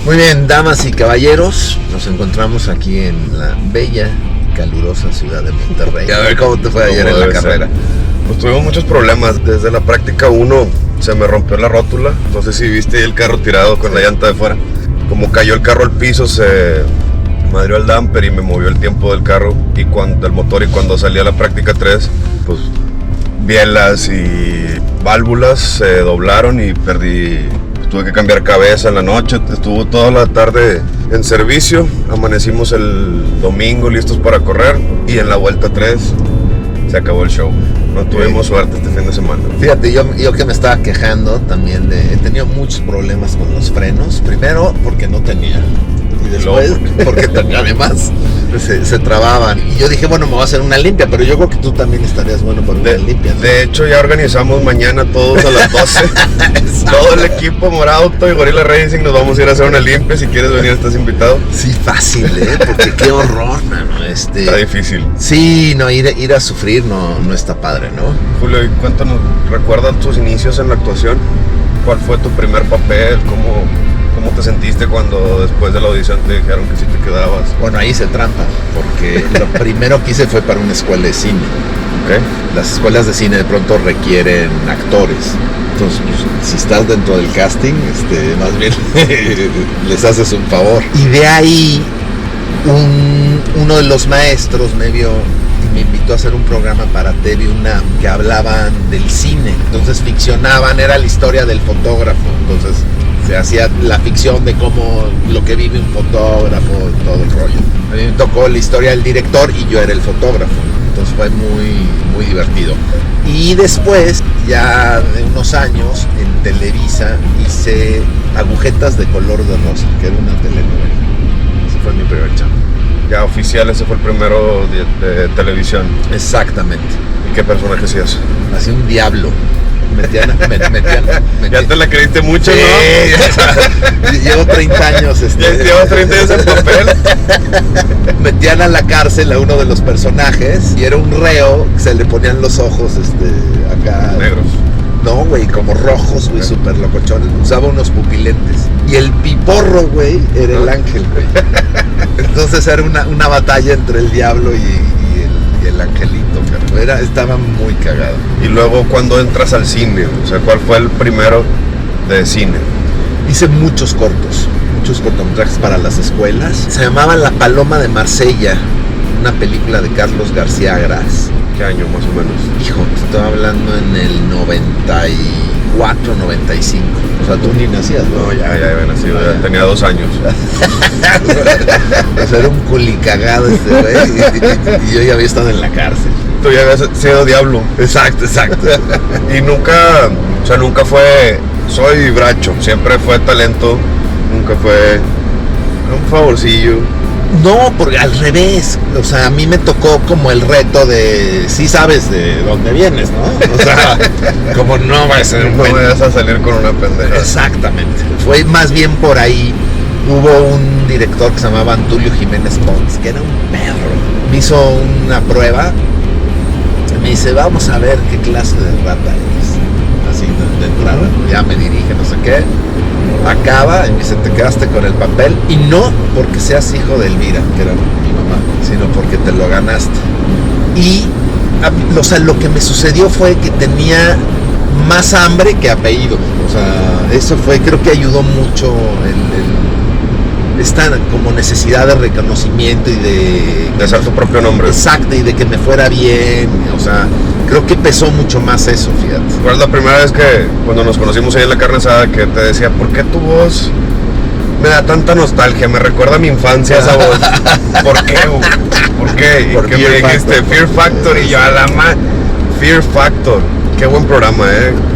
Muy bien, damas y caballeros, nos encontramos aquí en la bella, calurosa ciudad de Monterrey. A ver cómo te fue ayer en la carrera. Pues tuvimos muchos problemas. Desde la práctica 1 se me rompió la rótula. No sé si viste el carro tirado con la llanta de fuera. Como cayó el carro al piso, se madrió el damper y me movió el tiempo del carro y del motor. Y cuando salí a la práctica 3, pues bielas y válvulas se doblaron y perdí. Tuve que cambiar cabeza en la noche, estuvo toda la tarde en servicio, amanecimos el domingo listos para correr y en la vuelta 3 se acabó el show. No tuvimos suerte este fin de semana. Fíjate, yo que me estaba quejando también he tenido muchos problemas con los frenos. Primero porque no tenía. Y después porque además se trababan. Y yo dije, bueno, me voy a hacer una limpia, pero yo creo que tú también estarías bueno para una limpia, ¿no? De hecho, ya organizamos mañana todos a las 12. Todo el equipo Morauto y Gorilla Racing nos vamos a ir a hacer una limpia. Si quieres venir, estás invitado. Sí, fácil, porque qué horror, mano. Está difícil. Sí, no, ir a sufrir no está padre, ¿no? Julio, cuéntanos, ¿recuerdas tus inicios en la actuación? ¿Cuál fue tu primer papel? ¿Cómo te sentiste cuando después de la audición te dijeron que sí te quedabas? Bueno, ahí hice trampa, porque lo primero que hice fue para una escuela de cine. Okay. Las escuelas de cine de pronto requieren actores. Entonces, pues, si estás dentro del casting, más bien les haces un favor. Y de ahí, uno de los maestros me vio y me invitó a hacer un programa para TV UNAM que hablaban del cine. Entonces ficcionaban, era la historia del fotógrafo. Entonces se hacía la ficción de cómo lo que vive un fotógrafo y todo el rollo. A mí me tocó la historia del director y yo era el fotógrafo. Entonces fue muy divertido. Y después, ya de unos años, en Televisa hice Agujetas de color de rosa, que era una telenovela. Ese fue mi primer chamba. Ya oficial, ese fue el primero de televisión. Exactamente. ¿Y qué personaje hacías? Hacía un diablo. Metían. Ya te la creíste mucho, sí, ¿no? Llevo 30 años. Llevo 30 años en papel. Metían a la cárcel a uno de los personajes y era un reo que se le ponían los ojos acá. Negros. No, güey, como rojos, güey, súper locochones. Usaba unos pupilentes. Y el piporro, güey, era el ángel, güey. Entonces era una batalla entre el diablo y el angelito, cara. Estaba muy cagado. Y luego, ¿cuándo entras al cine? O sea, ¿cuál fue el primero de cine? Hice muchos cortometrajes para las escuelas. Se llamaba La Paloma de Marsella, una película de Carlos García Gras. ¿Qué año más o menos? Hijo, te estoy hablando en el 94, 95. O sea, tú ni nacías, ¿no? No, ya había nacido, ya tenía 2 años. O sea, era un culicagado güey. Y yo ya había estado en la cárcel. Tú ya habías sido diablo. Exacto. Y nunca fue, soy bracho, siempre fue talento, nunca fue un favorcillo. No, porque al revés, o sea, a mí me tocó como el reto de, sí sabes de dónde vienes, ¿no? O sea, como no vas a salir con una pendeja. Exactamente, fue más bien por ahí. Hubo un director que se llamaba Antulio Jiménez Pons, que era un perro. Me hizo una prueba, me dice, vamos a ver qué clase de rata eres. Así de entrada, ya me dirige, no sé qué. Acaba y me dice, te quedaste con el papel, y no porque seas hijo de Elvira, que era mi mamá, sino porque te lo ganaste. Y o sea, lo que me sucedió fue que tenía más hambre que apellido. O sea, eso fue, creo que ayudó mucho esta como necesidad de reconocimiento y de hacer tu propio nombre. Exacto, y de que me fuera bien. O sea, creo que pesó mucho más eso, fíjate. ¿Cuál es la primera vez que cuando nos conocimos ahí en la carne asada que te decía, ¿por qué tu voz me da tanta nostalgia? Me recuerda a mi infancia esa voz. ¿Por qué? ¿Por qué? ¿Y qué me dijiste? Fear Factor. Y yo a la Fear Factor. Qué buen programa,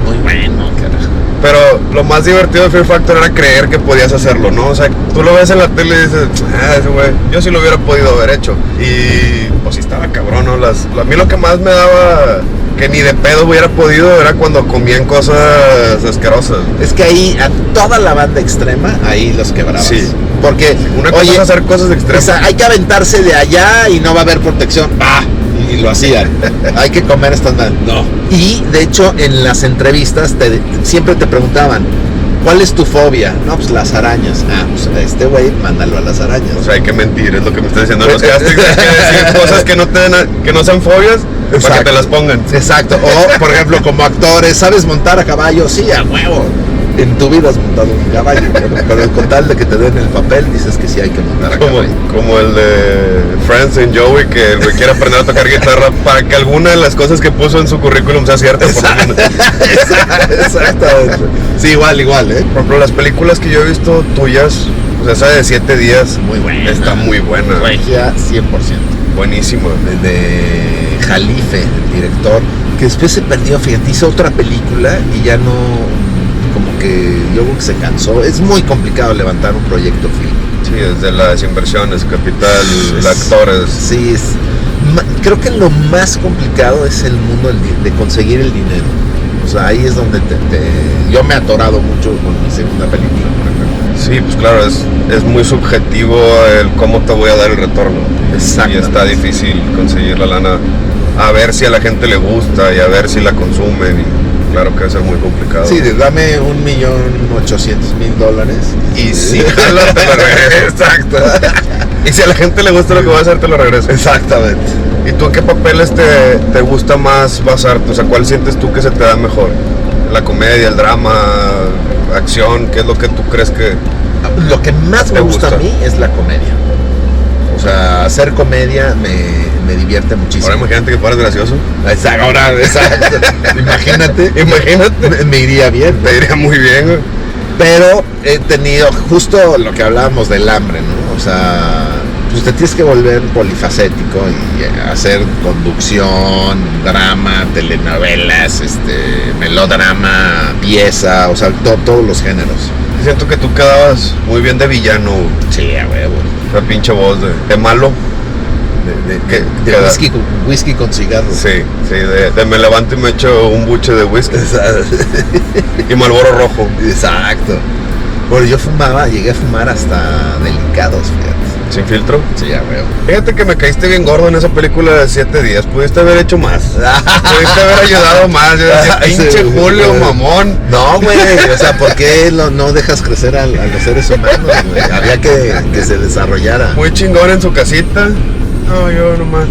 Muy bueno, carajo. Pero lo más divertido de Fear Factor era creer que podías hacerlo, ¿no? O sea, tú lo ves en la tele y dices, ese güey, yo sí lo hubiera podido haber hecho. Y pues sí estaba cabrón, ¿no? A mí lo que más me daba que ni de pedo hubiera podido era cuando comían cosas asquerosas. Es que ahí, a toda la banda extrema, ahí los quebrabas. Sí. Porque, una cosa es hacer cosas extremas. O sea, hay que aventarse de allá y no va a haber protección. Y lo hacían. Hay que comer estas mal. No. Y de hecho en las entrevistas siempre te preguntaban, ¿Cuál es tu fobia? No, pues las arañas. Ah, pues a este güey, mándalo a las arañas. O sea, hay que mentir, es lo que me estás diciendo en los castings. Hay que decir cosas que que no sean fobias, para que te las pongan. Exacto. O, por ejemplo, como actores, ¿sabes montar a caballo? Sí, a huevo. En tu vida has montado un caballo, pero con tal de que te den el papel, dices que sí hay que montar a caballo. Como el de Friends en Joey, que el güey quiere aprender a tocar guitarra para que alguna de las cosas que puso en su currículum sea cierta. Exactamente. Sí, igual, Por ejemplo, las películas que yo he visto tuyas, o sea, esa de 7 días, muy buena. Está muy buena. Regia 100%. Buenísima. De Jalife, el director, que después se perdió, fíjate, hizo otra película y ya no, como que yo creo que se cansó. Es muy complicado levantar un proyecto fílmico. Sí, desde las inversiones, capital, actores. Sí, creo que lo más complicado es el mundo de conseguir el dinero. O sea, ahí es donde yo me he atorado mucho con mi segunda película, por ejemplo. Sí, pues claro, es muy subjetivo el cómo te voy a dar el retorno. Exacto. Y está difícil conseguir la lana, a ver si a la gente le gusta y a ver si la consumen. Y claro que va a ser muy complicado. Sí, dame $1,800,000 y si jala, te lo regreso. Exacto. Y si a la gente le gusta lo que voy a hacer, te lo regreso. Exactamente. ¿Y tú en qué papeles te gusta más basarte? O sea, ¿cuál sientes tú que se te da mejor? ¿La comedia, el drama, acción? ¿Qué es lo que tú crees que...? Lo que más me gusta a mí es la comedia. O sea, hacer comedia me divierte muchísimo. Ahora imagínate que fueras gracioso. Exacto. Imagínate. Me iría bien. Te iría muy bien, güey. Pero he tenido justo lo que hablábamos del hambre, ¿no? O sea, pues te tienes que volver polifacético y hacer conducción, drama, telenovelas, melodrama, pieza, o sea, todos los géneros. Siento que tú quedabas muy bien de villano. Sí, a huevo. Esa pinche voz de malo. De whisky con cigarros. Sí, de me levanto y me echo un buche de whisky. Y Marlboro rojo. Exacto. Bueno, yo llegué a fumar hasta delicados, fíjate. ¿Sin filtro? Sí, ya veo. Fíjate que me caíste bien gordo en esa película de 7 días. Pudiste haber hecho más. Pudiste haber ayudado más. Yo decía, pinche Julio, mamón. No, güey. O sea, ¿por qué no dejas crecer a los seres humanos, güey? Había que se desarrollara. Muy chingón en su casita. No, yo nomás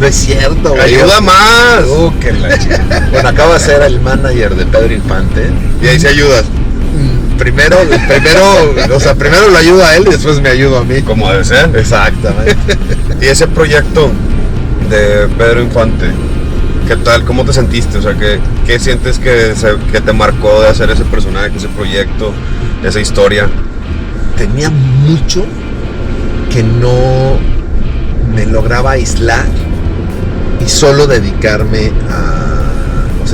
No es cierto, güey. ¡Ayuda más! Que la chica. Bueno, acabo de ser el manager de Pedro Infante. Y ahí sí ayudas. Primero lo ayudo a él y después me ayudo a mí. Como debe ser. Exactamente. Y ese proyecto de Pedro Infante, ¿qué tal? ¿Cómo te sentiste? O sea, ¿qué sientes que te marcó de hacer ese personaje, ese proyecto, esa historia? Tenía mucho que no me lograba aislar y solo dedicarme a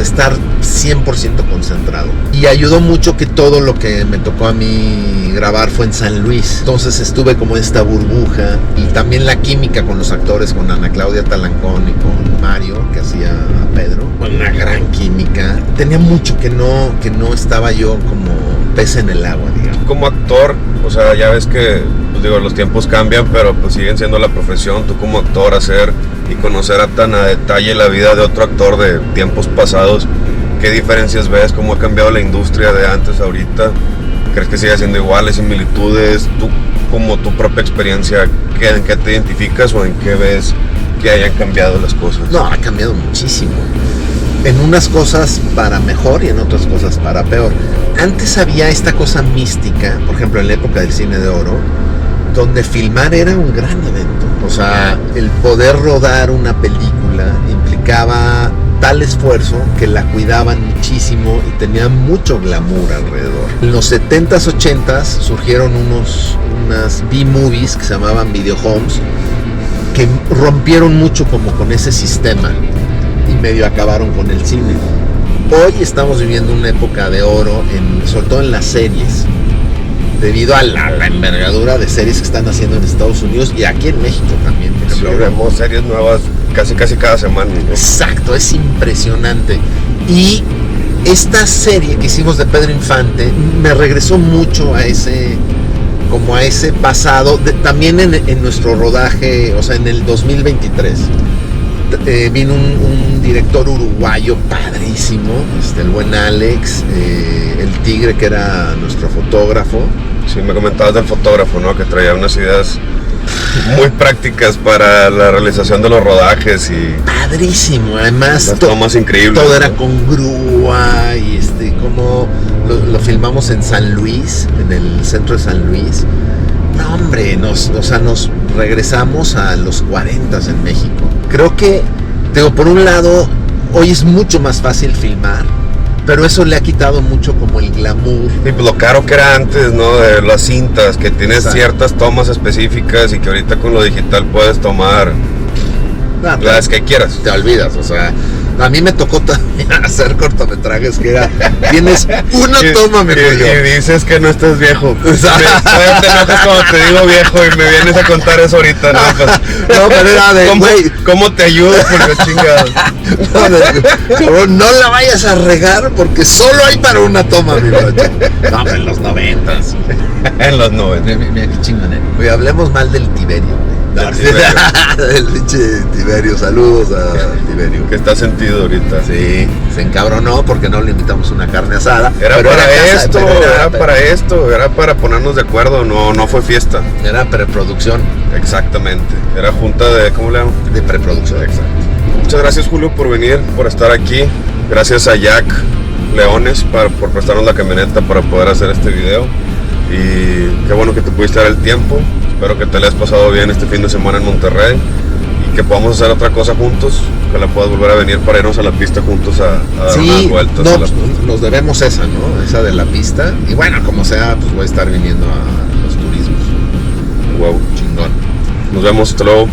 estar 100% concentrado. Y ayudó mucho que todo lo que me tocó a mí grabar fue en San Luis. Entonces estuve como en esta burbuja y también la química con los actores, con Ana Claudia Talancón y con Mario, que hacía a Pedro. Una gran química. Tenía mucho que no estaba yo como pez en el agua, digamos. Como actor, o sea, ya ves que, pues digo, los tiempos cambian, pero pues siguen siendo la profesión. Tú como actor hacer y conocer a tan a detalle la vida de otro actor de tiempos pasados, ¿qué diferencias ves? ¿Cómo ha cambiado la industria de antes a ahorita? ¿Crees que sigue siendo iguales, similitudes? Tú, como tu propia experiencia, ¿en qué te identificas o en qué ves que hayan cambiado las cosas? No, ha cambiado muchísimo. En unas cosas para mejor y en otras cosas para peor. Antes había esta cosa mística, por ejemplo en la época del cine de oro, donde filmar era un gran evento. O sea, el poder rodar una película implicaba tal esfuerzo que la cuidaban muchísimo y tenía mucho glamour alrededor. En los 70s, 80s surgieron unas B-movies que se llamaban video homes, que rompieron mucho como con ese sistema y medio acabaron con el cine. Hoy estamos viviendo una época de oro, sobre todo en las series, debido a la envergadura de series que están haciendo en Estados Unidos y aquí en México también. Por ejemplo, vemos series nuevas casi cada semana, ¿no? Exacto, es impresionante. Y esta serie que hicimos de Pedro Infante me regresó mucho a ese pasado, también en nuestro rodaje, o sea, en el 2023. vino un director uruguayo padrísimo, el buen Alex, el Tigre, que era nuestro fotógrafo. Sí, me comentabas del fotógrafo, ¿no? Que traía unas ideas muy prácticas para la realización de los rodajes y... Padrísimo, además... Las tomas increíbles. Todo ¿no? era con grúa y como lo filmamos en San Luis, en el centro de San Luis. No, hombre, nos regresamos a los 40 en México. Creo que, por un lado, hoy es mucho más fácil filmar, pero eso le ha quitado mucho como el glamour. Y pues lo caro que era antes, ¿no? De las cintas, que tienes Exacto. ciertas tomas específicas y que ahorita con lo digital puedes tomar las que quieras. Te olvidas, o sea, a mí me tocó también hacer cortometrajes que era, tienes una toma, mi pollo. Y dices que no estás viejo. Todavía te enojas cuando te digo viejo y me vienes a contar eso ahorita, ¿no? Pues, No, pero era de, güey, ¿Cómo te ayudo? Porque chingado. cabrón, no la vayas a regar porque solo hay para una toma, mi brocha. No, pero en los 90s. En los 90. Mira qué chingón, ¿eh? Oye, hablemos mal del Tiberio, güey. Del Tiberio. Del pinche Tiberio, saludos a Tiberio. Que está sentido ahorita. Sí, se encabronó porque no le invitamos una carne asada. Era pero para casa, esto, pero era para ponernos de acuerdo, no fue fiesta. Era preproducción. Exactamente. Era junta de, ¿cómo le llaman? De preproducción. Exacto. Muchas gracias, Julio, por venir, por estar aquí. Gracias a Jack Leones por prestarnos la camioneta para poder hacer este video. Y qué bueno que te pudiste dar el tiempo. Espero que te le hayas pasado bien este fin de semana en Monterrey y que podamos hacer otra cosa juntos. Que la puedas volver a venir para irnos a la pista juntos a dar unas vueltas. No, pues, nos debemos esa, ¿no? Esa de la pista. Y bueno, como sea, pues voy a estar viniendo a los turismos. Wow. Chingón. Nos vemos, hasta luego.